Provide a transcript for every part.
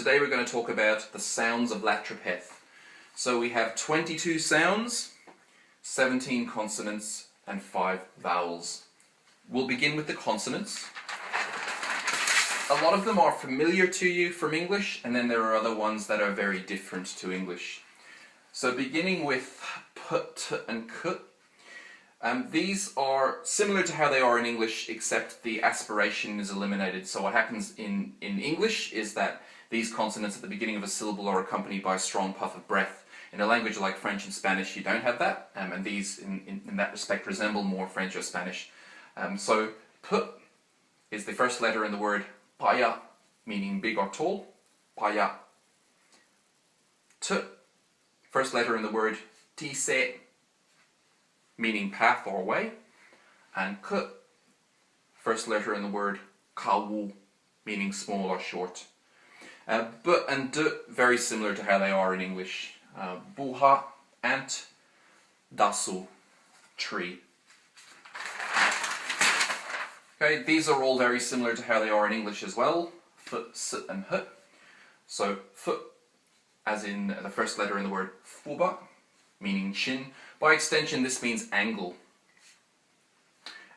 today we're going to talk about the sounds of Latropeth. So we have 22 sounds, 17 consonants and 5 vowels. We'll begin with the consonants. A lot of them are familiar to you from English, and then there are other ones that are very different to English. So beginning with p, t and k. These are similar to how they are in English, except the aspiration is eliminated. So what happens in English is that these consonants at the beginning of a syllable are accompanied by a strong puff of breath. In a language like French and Spanish, you don't have that, and these, in that respect, resemble more French or Spanish. So p is the first letter in the word paya, meaning big or tall, paya. T, first letter in the word tise, meaning path or way, and k, first letter in the word kawu, meaning small or short. B and d, very similar to how they are in English. Buha, ant, dasu, tree. Okay, these are all very similar to how they are in English as well. F, s, and h. So f, as in the first letter in the word fuba, meaning chin. By extension, this means angle.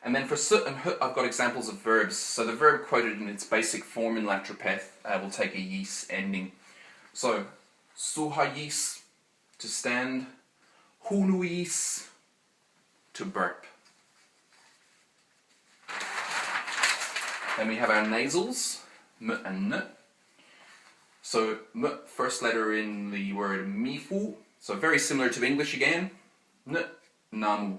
And then for s and h, I've got examples of verbs. So the verb quoted in its basic form in Latropeth will take a yis ending. So suhayis, to stand, hunuis, to burp. Then we have our nasals, m and n. So m, first letter in the word mifu, so very similar to English again. N, namu.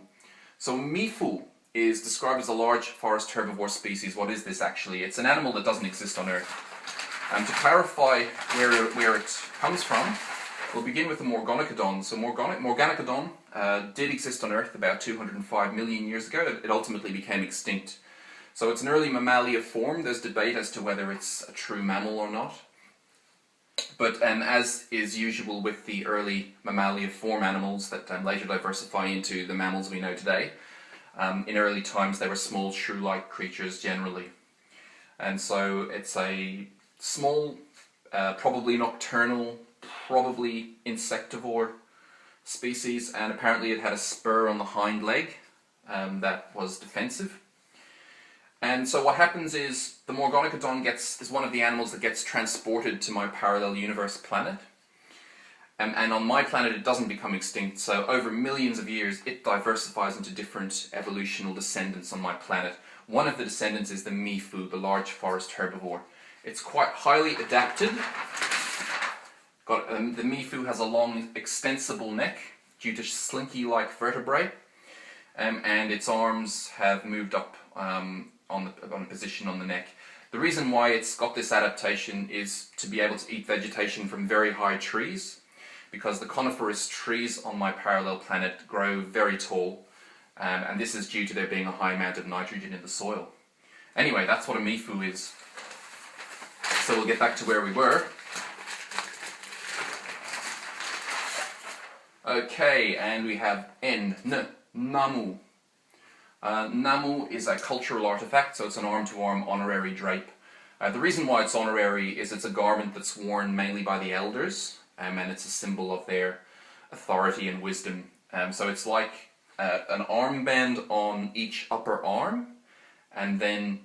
So Mifu is described as a large forest herbivore species. What is this actually? It's an animal that doesn't exist on Earth. To clarify where it comes from, we'll begin with the Morgonocodon. So Morgonocodon did exist on Earth about 205 million years ago. It ultimately became extinct. So it's an early mammalia form. There's debate as to whether it's a true mammal or not. But as is usual with the early mammalia form animals that later diversify into the mammals we know today, in early times they were small shrew-like creatures generally. And so it's a small, probably nocturnal, probably insectivore species, and apparently it had a spur on the hind leg that was defensive. And so what happens is the Morgonocodon is one of the animals that gets transported to my parallel universe planet. And on my planet it doesn't become extinct, so over millions of years it diversifies into different evolutional descendants on my planet. One of the descendants is the Mifu, the large forest herbivore. It's quite highly adapted. The Mifu has a long extensible neck due to slinky-like vertebrae, and its arms have moved up on a position on the neck. The reason why it's got this adaptation is to be able to eat vegetation from very high trees, because the coniferous trees on my parallel planet grow very tall, and this is due to there being a high amount of nitrogen in the soil. Anyway, that's what a Mifu is. So we'll get back to where we were. Okay, and we have n, namu. Namu is a cultural artifact, so it's an arm-to-arm honorary drape. The reason why it's honorary is it's a garment that's worn mainly by the elders, and it's a symbol of their authority and wisdom. So it's like an armband on each upper arm, and then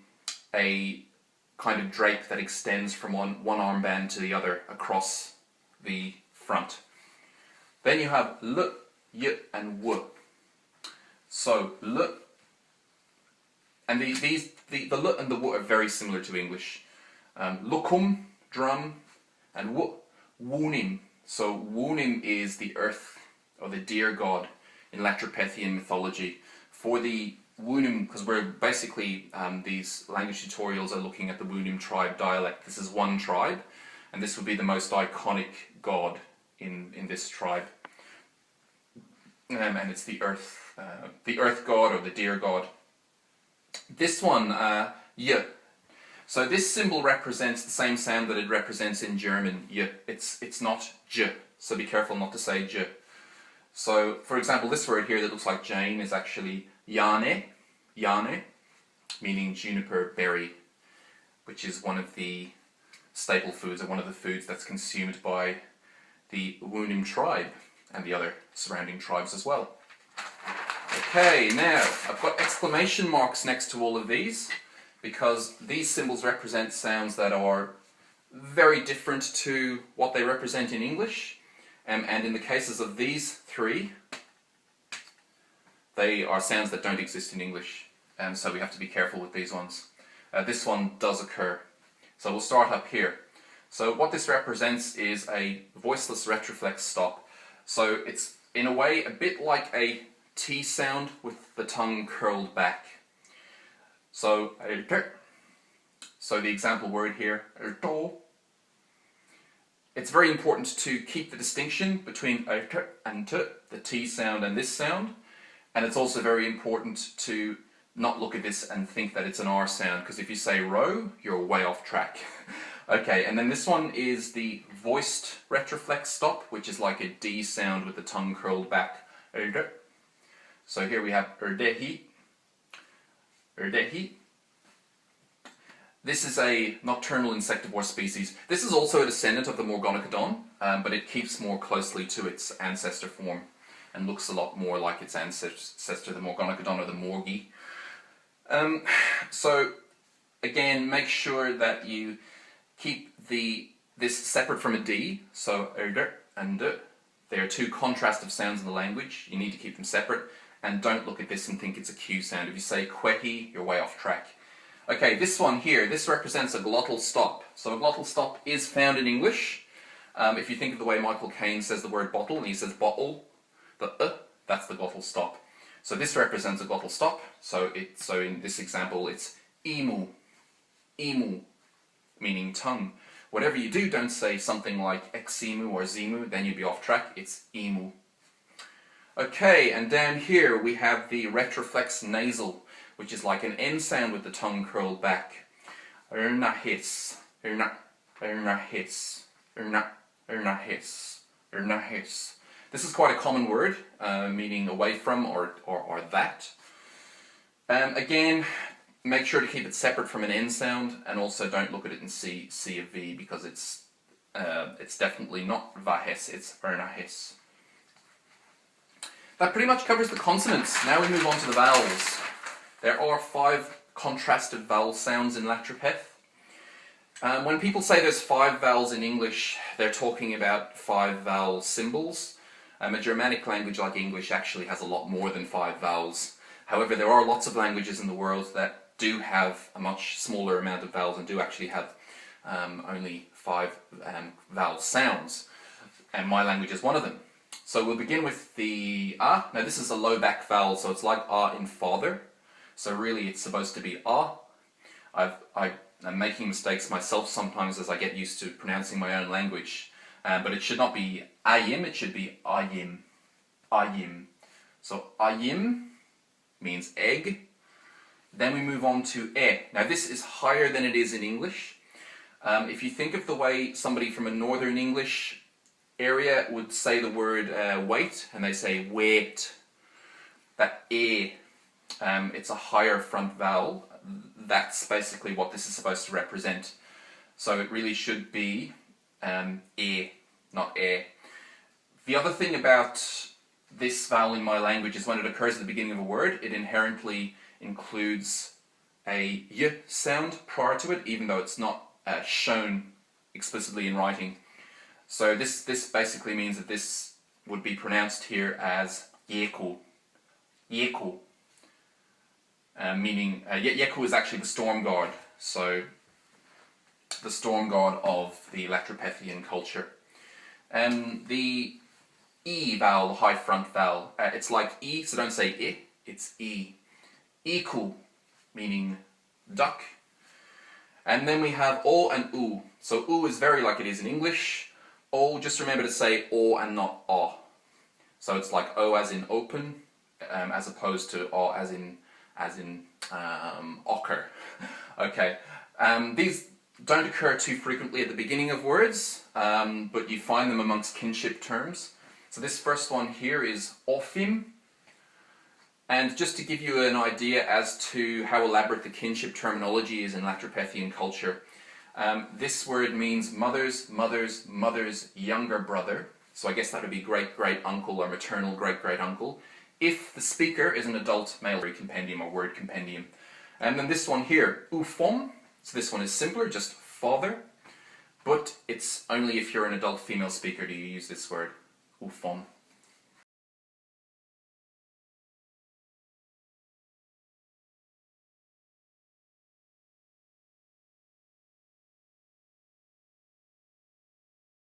a kind of drape that extends from one armband to the other across the front. Then you have l, y, and w. So l, and the l and the w are very similar to English. Lukum, drum, and w, wunim. So wunim is the earth, or the deer god in Latropethian mythology. For the Wunim, because we're basically, these language tutorials are looking at the Wunim Tribe dialect. This is one tribe, and this would be the most iconic god in this tribe. And it's the earth god, or the deer god. This one, y. So this symbol represents the same sound that it represents in German, y. It's not j, so be careful not to say j. So, for example, this word here that looks like Jane is actually yane, meaning juniper berry, which is one of the staple foods and one of the foods that's consumed by the Wunim Tribe and the other surrounding tribes as well. Okay, now I've got exclamation marks next to all of these because these symbols represent sounds that are very different to what they represent in English, and in the cases of these three, they are sounds that don't exist in English, and so we have to be careful with these ones. This one does occur. So we'll start up here. So what this represents is a voiceless retroflex stop. So it's in a way a bit like a T sound with the tongue curled back. So the example word here, it's very important to keep the distinction between and t, the T sound and this sound, and it's also very important to not look at this and think that it's an R sound, because if you say row, you're way off track. Okay, and then this one is the voiced retroflex stop, which is like a D sound with the tongue curled back. So here we have erdehi, erdehi. This is a nocturnal insectivore species. This is also a descendant of the Morgonocodon, but it keeps more closely to its ancestor form and looks a lot more like its ancestor, the Morgonocodon or the Morgie. So again, make sure that you keep this separate from a D. So erder and d. They are two contrastive sounds in the language. You need to keep them separate, and don't look at this and think it's a Q sound. If you say kwehi, you're way off track. Okay, this one here, this represents a glottal stop. So a glottal stop is found in English. If you think of the way Michael Caine says the word bottle, and he says bottle, the that's the glottal stop. So this represents a glottal stop. So in this example, it's emu, emu, meaning tongue. Whatever you do, don't say something like eximu or zimu, then you'd be off track. It's emu. Okay, and down here we have the retroflex nasal, which is like an N sound with the tongue curled back. Ernahis, ernahis, ernahis, ernahis. This is quite a common word, meaning away from or that. Again, make sure to keep it separate from an N sound, and also don't look at it and see a V, because it's definitely not vahes, it's ernahis. That pretty much covers the consonants. Now we move on to the vowels. There are 5 contrasted vowel sounds in Latropeth. When people say there's 5 vowels in English, they're talking about 5 vowel symbols. A Germanic language like English actually has a lot more than 5 vowels. However, there are lots of languages in the world that do have a much smaller amount of vowels and do actually have only 5 vowel sounds. And my language is one of them. So we'll begin with the A. Now this is a low back vowel, so it's like A in father. So really it's supposed to be A. I'm making mistakes myself sometimes as I get used to pronouncing my own language. But it should not be ayim, it should be ayim. Ayim. So ayim means egg. Then we move on to e. Now this is higher than it is in English. If you think of the way somebody from a northern English area would say the word wait, and they say wait, that e, it's a higher front vowel. That's basically what this is supposed to represent. So it really should be e, not e. The other thing about this vowel in my language is when it occurs at the beginning of a word, it inherently includes a y sound prior to it, even though it's not shown explicitly in writing. So this basically means that this would be pronounced here as yeku, yeku, meaning yeku is actually the storm god. So the storm god of the Latropethian culture. The E vowel, the high front vowel, it's like E, so don't say I, it's E. Iku, meaning duck. And then we have O and U. So U is very like it is in English. O, just remember to say O and not O. So it's like O as in open, as opposed to O as in ochre. Okay. These don't occur too frequently at the beginning of words, but you find them amongst kinship terms. So this first one here is ofim. And just to give you an idea as to how elaborate the kinship terminology is in Latropethian culture, This word means mother's younger brother. So I guess that would be great-great-uncle or maternal great-great-uncle. If the speaker is an adult male compendium or word compendium. And then this one here, ufom. So this one is simpler, just father. But it's only if you're an adult female speaker do you use this word, ufom.